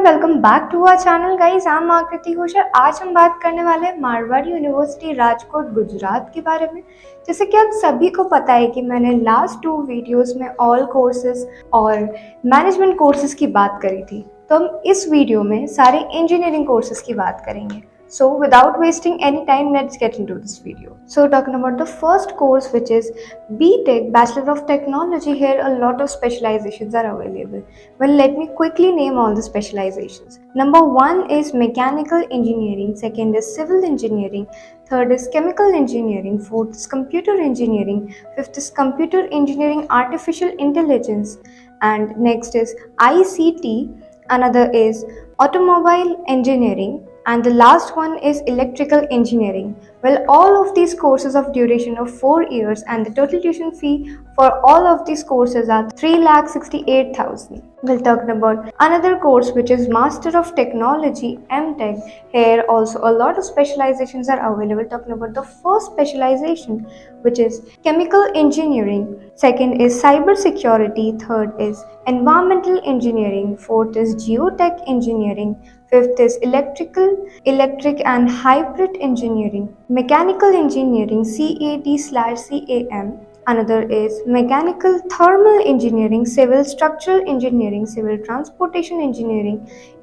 Welcome back to our channel guys. I am Akriti Ghosh. आज हम बात करने वाले हैं मारवाड़ी यूनिवर्सिटी राजकोट गुजरात के बारे में। जैसे कि आप सभी को पता है कि मैंने लास्ट 2 वीडियोस में ऑल कोर्सेज और मैनेजमेंट कोर्सेज की बात करी थी, तो हम इस वीडियो में सारे इंजीनियरिंग कोर्सेज की बात करेंगे। So without wasting any time, let's get into this video. So talking about the first course, which is b.tec, Bachelor of Technology. Here a lot of specializations are available. Well, let me quickly name all the specializations. Number 1 is mechanical engineering, second is civil engineering, third is chemical engineering, fourth is computer engineering, fifth is computer engineering artificial intelligence, and next is ICT. Another is automobile engineering, and the last one is electrical engineering. Well, all of these courses of duration of 4 years, and the total tuition fee for all of these courses are 3,68,000. We'll talk about another course, which is Master of Technology, m.tech. Here also a lot of specializations are available. Talking about the first specialization, which is chemical engineering, second is cyber security, third is environmental engineering, fourth is geotech engineering, fifth is electric and hybrid engineering, mechanical engineering, CAT/CAM. Another is mechanical thermal engineering, civil structural engineering, civil transportation engineering,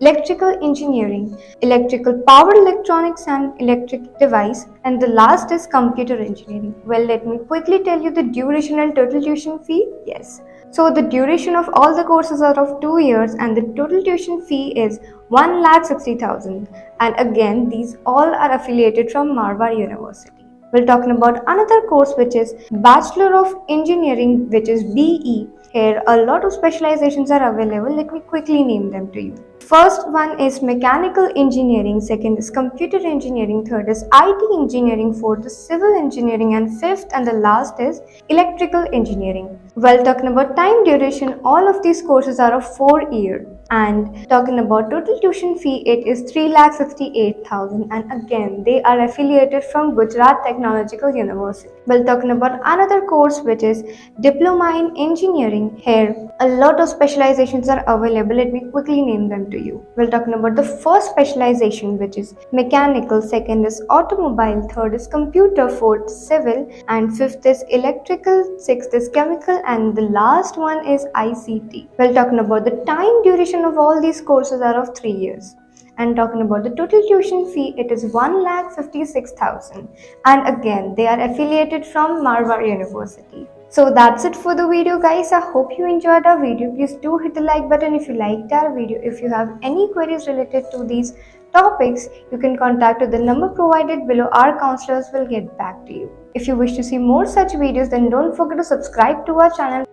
electrical engineering, electrical power electronics and electric device, and the last is computer engineering. Well, let me quickly tell you the duration and total tuition fee. Yes. So the duration of all the courses are of 2 years, and the total tuition fee is 1,60,000. And again, these all are affiliated from Marwadi University. We're talking about another course, which is Bachelor of Engineering, which is BE. Here a lot of specializations are available. Let me quickly name them to you. First one is mechanical engineering, second is computer engineering, third is IT engineering, fourth is civil engineering, and fifth and the last is electrical engineering. While talking about time duration, all of these courses are of 4 years. And talking about total tuition fee, it is 3,68,000, and again they are affiliated from Gujarat Technological University. While talking about another course, which is Diploma in Engineering, here a lot of specializations are available. Let me quickly name them to you. We're talking about the first specialization, which is mechanical, second is automobile, third is computer, fourth civil, and fifth is electrical, sixth is chemical, and the last one is ICT. We're talking about the time duration of all these courses are of 3 years. And talking about the total tuition fee, it is 1,56,000, and again they are affiliated from Marwadi University. So that's it for the video, guys. I hope you enjoyed our video. Please do hit the like button if you liked our video. If you have any queries related to these topics, you can contact the number provided below. Our counselors will get back to you. If you wish to see more such videos, then don't forget to subscribe to our channel.